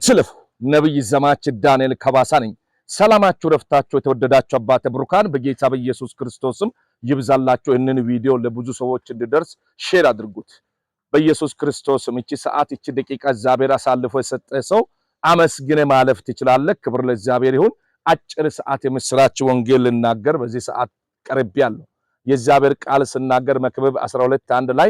አትልፍ። ነብይ ዘማች ዳንኤል ከባሳ ነኝ። ሰላማችሁ ረፍታችሁ የተወደዳችሁ አባተ ብሩካን በጌታ በኢየሱስ ክርስቶስም ይብዛላችሁ። እነን ቪዲዮ ለብዙ ሰዎች እንዲደርስ ሼር አድርጉት። በኢየሱስ ክርስቶስም እቺ ሰዓት እቺ ደቂቃ እግዚአብሔር አሳልፎ የሰጠ ሰው አመስግነ ማለፍ ትችላለህ። ክብር ለእግዚአብሔር ይሁን። አጭር ሰዓት የምስራች ወንጌል ልናገር በዚህ ሰዓት ቀርቤያለሁ። የእግዚአብሔር ቃል ስናገር መክብብ 12:1 ላይ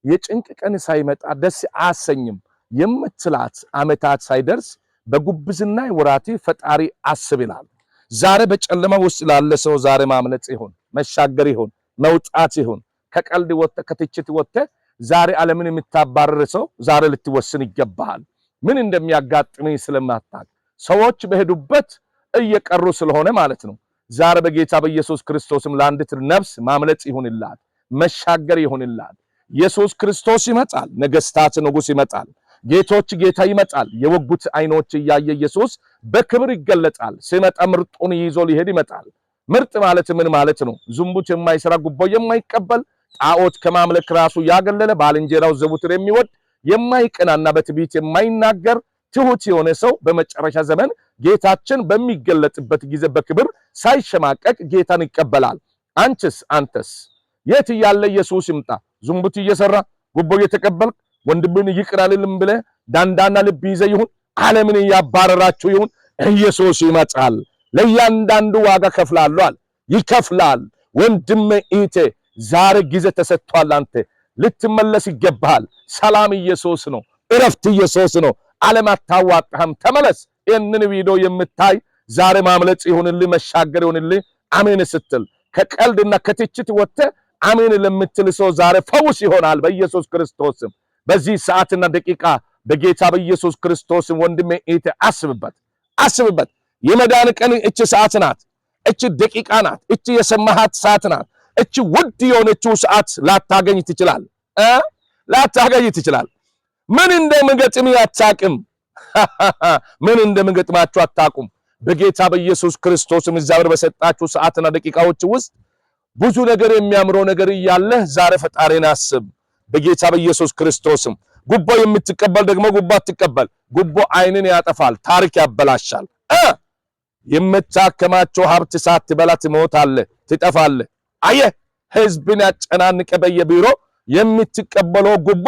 የጭንቅ ቀን ሳይመጣ ደስ አያሰኝም የምትላት ዓመታት ሳይደርስ በጉብዝና ወራቲ ፈጣሪ አስብ ይላል። ዛሬ በጨለማ ውስጥ ላለ ሰው ዛሬ ማምለጥ ይሁን፣ መሻገር ይሁን፣ መውጣት ይሁን። ከቀልድ ወጥተ ከትችት ወጥተ ዛሬ ዓለምን የምታባረር ሰው ዛሬ ልትወስን ይገባል። ምን እንደሚያጋጥመኝ ስለማታውቅ ሰዎች በሄዱበት እየቀሩ ስለሆነ ማለት ነው። ዛሬ በጌታ በኢየሱስ ክርስቶስም ለአንዲት ነፍስ ማምለጥ ይሁንላት፣ መሻገር ይሁንላት። ኢየሱስ ክርስቶስ ይመጣል። ነገስታት ንጉስ ይመጣል። ጌቶች ጌታ ይመጣል። የወጉት አይኖች ያየ ኢየሱስ በክብር ይገለጣል። ሲመጣ ምርጡን ይዞ ሊሄድ ይመጣል። ምርጥ ማለት ምን ማለት ነው? ዝንቡት የማይሰራ ጉቦ የማይቀበል ጣዖት ከማምለክ ራሱ ያገለለ ባልንጀራው ዘውትር የሚወድ የማይቀናና በትዕቢት የማይናገር ትሁት የሆነ ሰው በመጨረሻ ዘመን ጌታችን በሚገለጥበት ጊዜ በክብር ሳይሸማቀቅ ጌታን ይቀበላል። አንተስ የት ያለ ኢየሱስ ይምጣ? ዝንቡት እየሰራ ጉቦ እየተቀበልክ ወንድምን ይቅር አልልም ብለ ዳንዳና ልብ ይዘ ይሁን ዓለምን ያባረራችሁ ይሁን ኢየሱስ ይመጣል። ለእያንዳንዱ ዋጋ ከፍላሏል፣ ይከፍላል። ወንድሜ ኢቴ ዛሬ ጊዜ ተሰጥቷል። አንተ ልትመለስ ይገባል። ሰላም ኢየሱስ ነው። እረፍት ኢየሱስ ነው። ዓለም አታዋጣህም። ተመለስ። ይህንን ቪዲዮ የምታይ ዛሬ ማምለጥ ይሁንልህ፣ መሻገር ይሁንልህ። አሜን ስትል ከቀልድና ከትችት ወጥተህ አሜን ለምትል ሰው ዛሬ ፈውስ ይሆናል በኢየሱስ ክርስቶስም። በዚህ ሰዓትና ደቂቃ በጌታ በኢየሱስ ክርስቶስም ወንድሜ ኢቴ አስብበት። የመዳን ቀን እቺ ሰዓት ናት፣ እቺ ደቂቃ ናት፣ እቺ የሰማሃት ሰዓት ናት። እቺ ውድ የሆነችው ሰዓት ላታገኝ ትችላል። ምን እንደምገጥም አታውቅም። ምን እንደምገጥማችሁ አታውቁም። በጌታ በኢየሱስ ክርስቶስም እግዚአብሔር በሰጣችሁ ሰዓትና ደቂቃዎች ውስጥ ብዙ ነገር የሚያምረው ነገር እያለ ዛሬ ፈጣሪን አስብ በጌታ በኢየሱስ ክርስቶስም። ጉቦ የምትቀበል ደግሞ ጉቦ አትቀበል። ጉቦ ዓይንን ያጠፋል፣ ታሪክ ያበላሻል። የምታከማቸው ሀብት ሳትበላ ትሞታለህ፣ ትጠፋለህ። አየህ፣ ህዝብን ያጨናንቀ በየቢሮ የምትቀበለው ጉቦ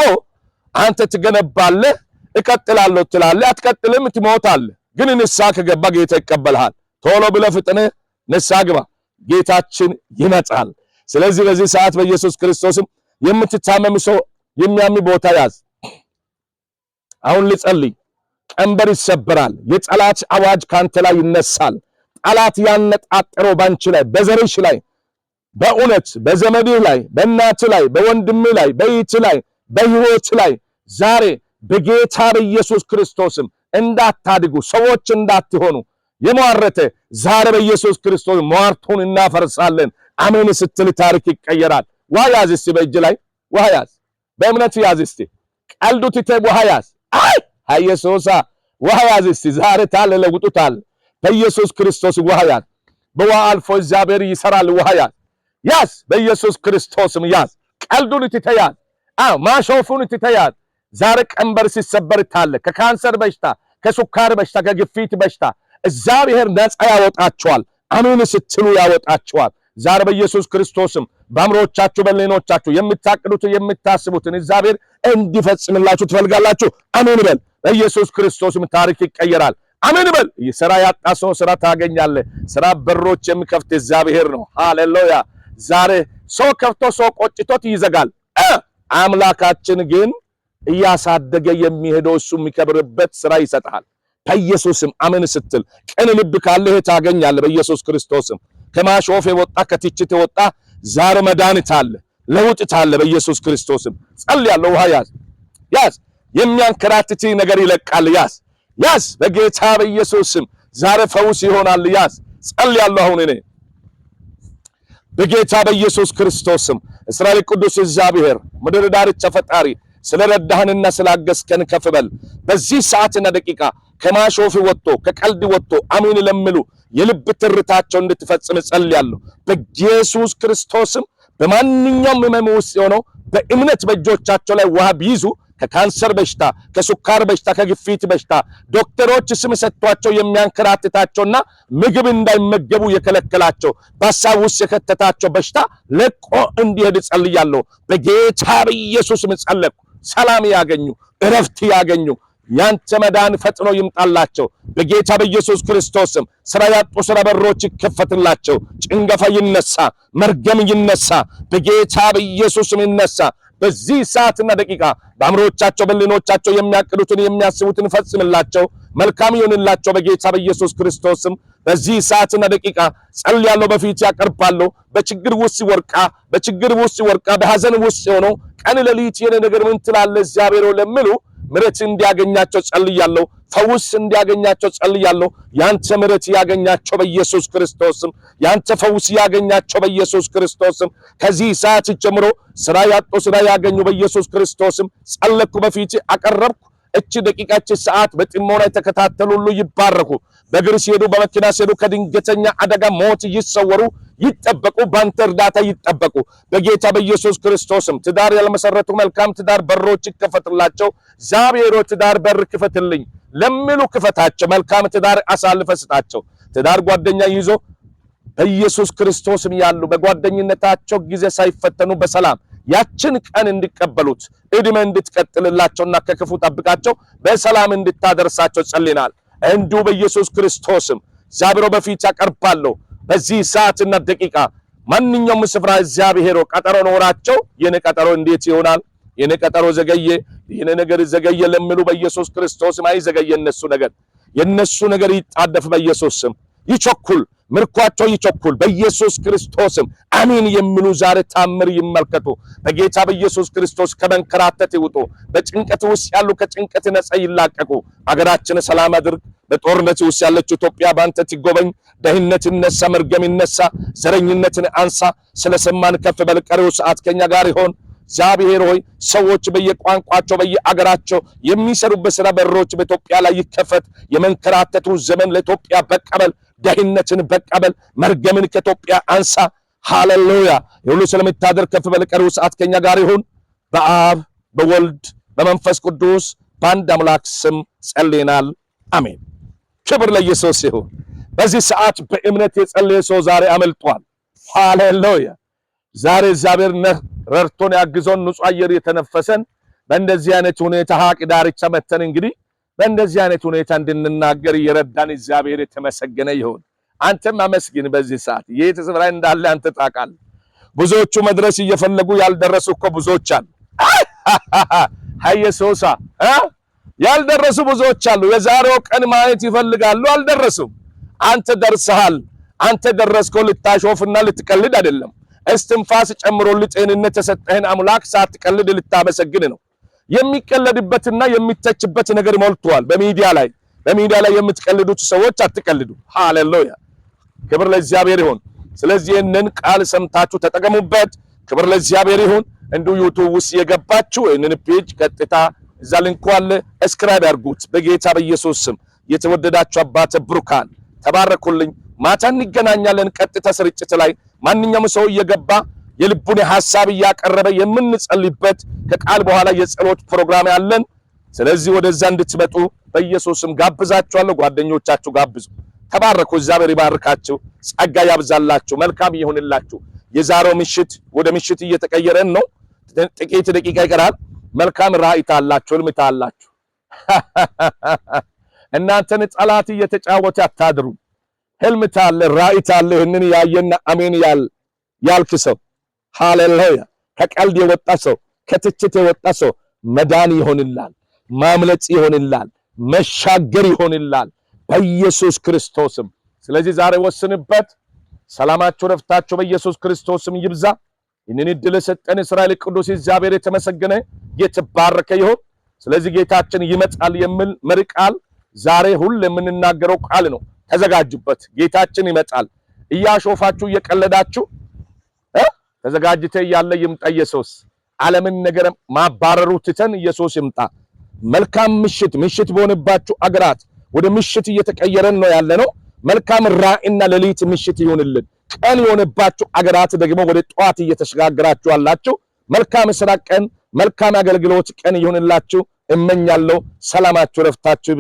አንተ ትገነባለህ፣ እቀጥላለሁ ትላለህ፣ አትቀጥልም፣ ትሞታለህ። ግን ንስሐ ከገባ ጌታ ይቀበልሃል። ቶሎ ብለህ ፍጥነህ ንስሐ ግባ፣ ጌታችን ይመጣል። ስለዚህ በዚህ ሰዓት በኢየሱስ ክርስቶስም የምትታመም ሰው የሚያም ቦታ ያዝ። አሁን ልጸልይ። ቀንበር ይሰበራል። የጠላት አዋጅ ካንተ ላይ ይነሳል። ጠላት ያነጣጠረው ባንቺ ላይ፣ በዘርሽ ላይ፣ በእውነት በዘመድህ ላይ፣ በእናትህ ላይ፣ በወንድምህ ላይ፣ በእህትህ ላይ፣ በህይወት ላይ ዛሬ በጌታ በኢየሱስ ክርስቶስም እንዳታድጉ፣ ሰዎች እንዳትሆኑ የሟረተ ዛሬ በኢየሱስ ክርስቶስ ሟርቱን እናፈርሳለን። አሜን ስትል ታሪክ ይቀየራል። ውሃ ያዝ እስቲ፣ በእጅ ላይ ውሃ ያዝ፣ በእምነት ያዝ እስቲ። ቀልዱ ትተህ ውሃ ያዝ። ኢየሱስ ውሃ ያዝ እስቲ። ዛሬ ታለ ለውጡታል በኢየሱስ ክርስቶስ ውሃ ያዝ። በውሃ አልፎ እግዚአብሔር ይሰራል። ውሃ ያዝ በኢየሱስ ክርስቶስም ያዝ። ቀልዱን ትተህ ያዝ። ማሾፉን ትተህ ያዝ። ዛሬ ቀንበር ሲሰበር ታለ ከካንሰር በሽታ፣ ከሱካር በሽታ፣ ከግፊት በሽታ እግዚአብሔር ነፃ ያወጣቸዋል። አሜን ስትሉ ያወጣቸዋል። ዛሬ በኢየሱስ ክርስቶስም በአምሮቻችሁ በሌኖቻችሁ የምታቅዱት የምታስቡትን እግዚአብሔር እንዲፈጽምላችሁ ትፈልጋላችሁ። አሜን በል። በኢየሱስ ክርስቶስም ታሪክ ይቀየራል። አሜን በል። ስራ ያጣ ሰው ስራ ታገኛለህ። ስራ በሮች የሚከፍት እግዚአብሔር ነው። ሃሌሉያ። ዛሬ ሰው ከፍቶ ሰው ቆጭቶት ይዘጋል። አምላካችን ግን እያሳደገ የሚሄደው እሱ የሚከብርበት ስራ ይሰጣል። በኢየሱስም አሜን ስትል ቀን ልብ ካለህ ታገኛለህ። በኢየሱስ ክርስቶስም ከማሾፍ የወጣ ከትችት የወጣ ዛሬ መድኃኒት አለ፣ ለውጥ አለ። በኢየሱስ ክርስቶስም ጸልያለሁ። ውሃ ያዝ። የሚያንከራትት ነገር ይለቃል። ያዝ በጌታ በኢየሱስም ዛሬ ፈውስ ይሆናል። ያዝ ጸልያለሁ። አሁን እኔ በጌታ በኢየሱስ ክርስቶስም እስራኤል ቅዱስ እግዚአብሔር ምድር ዳርቻ ፈጣሪ ስለረዳህንና ስላገዝከን ከፍ በል። በዚህ ሰዓትና ደቂቃ ከማሾፍ ወጥቶ ከቀልድ ወጥቶ አሜን ለምሉ የልብ ትርታቸው እንድትፈጽም ጸልያለሁ በኢየሱስ ክርስቶስም። በማንኛውም ሕመም ውስጥ ሆነው በእምነት በእጆቻቸው ላይ ውሃ ቢይዙ ከካንሰር በሽታ፣ ከሱካር በሽታ፣ ከግፊት በሽታ ዶክተሮች ስም ሰጥቷቸው የሚያንከራትታቸውና ምግብ እንዳይመገቡ የከለከላቸው በሐሳብ ውስጥ የከተታቸው በሽታ ለቆ እንዲሄድ ጸልያለሁ። በጌታ በኢየሱስ ስም ጸለይኩ። ሰላም ያገኙ፣ እረፍት ያገኙ። ያንተ መዳን ፈጥኖ ይምጣላቸው በጌታ በኢየሱስ ክርስቶስ ስም። ስራ ያጡ ስራ በሮች ይከፈትላቸው። ጭንገፋ ይነሳ፣ መርገም ይነሳ፣ በጌታ በኢየሱስ ስም ይነሳ። በዚህ ሰዓትና ደቂቃ በአእምሮቻቸው በልኖቻቸው የሚያቅዱትን የሚያስቡትን ፈጽምላቸው። መልካም ይሁንላቸው በጌታ በኢየሱስ ክርስቶስ ስም። በዚህ ሰዓትና ደቂቃ ጸልያለሁ፣ በፊት ያቀርባለሁ። በችግር ውስጥ ወርቃ በሐዘን ውስጥ ሆኖ ቀን ሌሊት የኔ ነገር ምን ትላለህ እግዚአብሔር ለሚሉ ምሕረት እንዲያገኛቸው ጸልያለሁ። ፈውስ እንዲያገኛቸው ጸልያለሁ። ያንተ ምሕረት ያገኛቸው በኢየሱስ ክርስቶስም፣ ያንተ ፈውስ ያገኛቸው በኢየሱስ ክርስቶስም። ከዚህ ሰዓት ጀምሮ ስራ ያጡ ስራ ያገኙ በኢየሱስ ክርስቶስም ጸለይኩ፣ በፊት አቀረብኩ። እቺ ደቂቃ እቺ ሰዓት በጥሞና የተከታተሉ ሁሉ ይባረኩ። በእግር ሲሄዱ በመኪና ሲሄዱ ከድንገተኛ አደጋ ሞት ይሰወሩ፣ ይጠበቁ፣ ባንተ እርዳታ ይጠበቁ በጌታ በኢየሱስ ክርስቶስም። ትዳር ያልመሰረቱ መልካም ትዳር በሮች ይከፈትላቸው። እግዚአብሔር ትዳር በር ክፈትልኝ ለሚሉ ክፈታቸው። መልካም ትዳር አሳልፈ ስጣቸው። ትዳር ጓደኛ ይዞ በኢየሱስ ክርስቶስም ያሉ በጓደኝነታቸው ጊዜ ሳይፈተኑ በሰላም ያችን ቀን እንዲቀበሉት እድሜ እንድትቀጥልላቸውና ከክፉ ጠብቃቸው በሰላም እንድታደርሳቸው ጸልይናል። እንዲሁ በኢየሱስ ክርስቶስም እግዚአብሔር በፊት ያቀርባለሁ። በዚህ ሰዓትና ደቂቃ ማንኛውም ስፍራ እግዚአብሔር ቀጠሮ ኖራቸው የኔ ቀጠሮ እንዴት ይሆናል? የኔ ቀጠሮ ዘገየ፣ የኔ ነገር ዘገየ ለሚሉ በኢየሱስ ክርስቶስም አይዘገየ። የነሱ ነገር ይጣደፍ በኢየሱስ ስም። ይቸኩል፣ ምርኳቸው ይቸኩል በኢየሱስ ክርስቶስም። አሜን የሚሉ ዛሬ ታምር ይመልከቱ በጌታ በኢየሱስ ክርስቶስ። ከመንከራተት ይውጡ። በጭንቀት ውስጥ ያሉ ከጭንቀት ነፃ ይላቀቁ። አገራችን ሰላም አድርግ። በጦርነት ውስጥ ያለችው ኢትዮጵያ ባንተ ትጎበኝ። ደህንነት ይነሳ፣ መርገም ይነሳ፣ ዘረኝነትን አንሳ። ስለሰማን ከፍ በል። ቀሪው ሰዓት ከኛ ጋር ይሆን። እግዚአብሔር ሆይ ሰዎች በየቋንቋቸው በየአገራቸው የሚሰሩበት ስራ በሮች በኢትዮጵያ ላይ ይከፈት። የመንከራተቱ ዘመን ለኢትዮጵያ በቀበል፣ ደህንነትን በቀበል፣ መርገምን ከኢትዮጵያ አንሳ። ሃሌሉያ! የሁሉ ስለምታደር ከፍ በል። ቀሪው ሰዓት ከኛ ጋር ይሁን። በአብ በወልድ በመንፈስ ቅዱስ በአንድ አምላክ ስም ጸልየናል። አሜን። ክብር ለኢየሱስ ይሁን። በዚህ ሰዓት በእምነት የጸለየ ሰው ዛሬ አመልጧል። ሃሌሉያ! ዛሬ እግዚአብሔር ረድቶን ያግዞን ንጹህ አየር የተነፈሰን በእንደዚህ አይነት ሁኔታ ሀቅ ዳርቻ መተን እንግዲህ በእንደዚህ አይነት ሁኔታ እንድንናገር እየረዳን እግዚአብሔር የተመሰገነ ይሁን። አንተም አመስግን። በዚህ ሰዓት የት ስፍራ እንዳለ አንተ ታውቃለህ። ብዙዎቹ መድረስ እየፈለጉ ያልደረሱ እኮ ብዙዎች አሉ። ሃየሶሳ ያልደረሱ ብዙዎች አሉ። የዛሬው ቀን ማየት ይፈልጋሉ፣ አልደረሱም። አንተ ደርሰሃል። አንተ ደረስከው ልታሾፍና ልትቀልድ አይደለም። እስትንፋስ ጨምሮልህ ጤንነት ተሰጠህን አምላክ ሳትቀልድ ልታመሰግን ነው። የሚቀለድበትና የሚተችበት ነገር ሞልቷል። በሚዲያ ላይ የምትቀልዱት ሰዎች አትቀልዱ። ሃሌሉያ! ክብር ለእግዚአብሔር ይሁን። ስለዚህ እነን ቃል ሰምታችሁ ተጠቀሙበት። ክብር ለእግዚአብሔር ይሁን። እንዲሁ ዩቲዩብ ውስጥ የገባችሁ እነን ፔጅ ቀጥታ እዛ ሊንኩ አለ፣ ሰብስክራይብ አድርጉት በጌታ በኢየሱስ ስም። የተወደዳችሁ አባተ ብሩካን ተባረኩልኝ። ማታ እንገናኛለን ቀጥታ ስርጭት ላይ ማንኛውም ሰው እየገባ የልቡን ሐሳብ እያቀረበ የምንጸልይበት ከቃል በኋላ የጸሎት ፕሮግራም ያለን። ስለዚህ ወደዛ እንድትመጡ በኢየሱስም ጋብዛችኋለሁ። ጓደኞቻችሁ ጋብዙ። ተባረኩ። እግዚአብሔር ይባርካችሁ፣ ጸጋ ያብዛላችሁ፣ መልካም ይሁንላችሁ። የዛሬው ምሽት ወደ ምሽት እየተቀየረን ነው። ጥቂት ደቂቃ ይቀራል። መልካም ራእይ ታላችሁ፣ ህልም ታላችሁ። እናንተን ጠላት እየተጫወተ አታድሩ። ህልም ታለ፣ ራእይ ታለ። ይህንን ያየና አሜን ያልክ ሰው ሃሌሉያ! ከቀልድ የወጣ ሰው፣ ከትችት የወጣ ሰው መዳን ይሆንላል፣ ማምለጥ ይሆንላል፣ መሻገር ይሆንላል በኢየሱስ ክርስቶስም። ስለዚህ ዛሬ ወስንበት። ሰላማችሁ ረፍታችሁ በኢየሱስ ክርስቶስም ይብዛ። ይህንን እድል ሰጠን እስራኤል ቅዱስ እግዚአብሔር የተመሰገነ የተባረከ ይሁን። ስለዚህ ጌታችን ይመጣል የሚል መሪ ቃል ዛሬ ሁሉ የምንናገረው ቃል ነው። ተዘጋጁበት። ጌታችን ይመጣል። እያሾፋችሁ እየቀለዳችሁ ተዘጋጅተ ያለ ይምጣ ኢየሱስ። ዓለምን ነገር ማባረሩ ትተን ኢየሱስ ይምጣ። መልካም ምሽት በሆነባችሁ አገራት ወደ ምሽት እየተቀየረን ነው ያለነው። መልካም ራእይና ሌሊት ምሽት ይሁንልን። ቀን የሆነባችሁ አገራት ደግሞ ወደ ጠዋት እየተሸጋግራችሁ አላችሁ። መልካም ስራ ቀን መልካም አገልግሎት ቀን ይሁንላችሁ እመኛለሁ። ሰላማችሁ ረፍታችሁ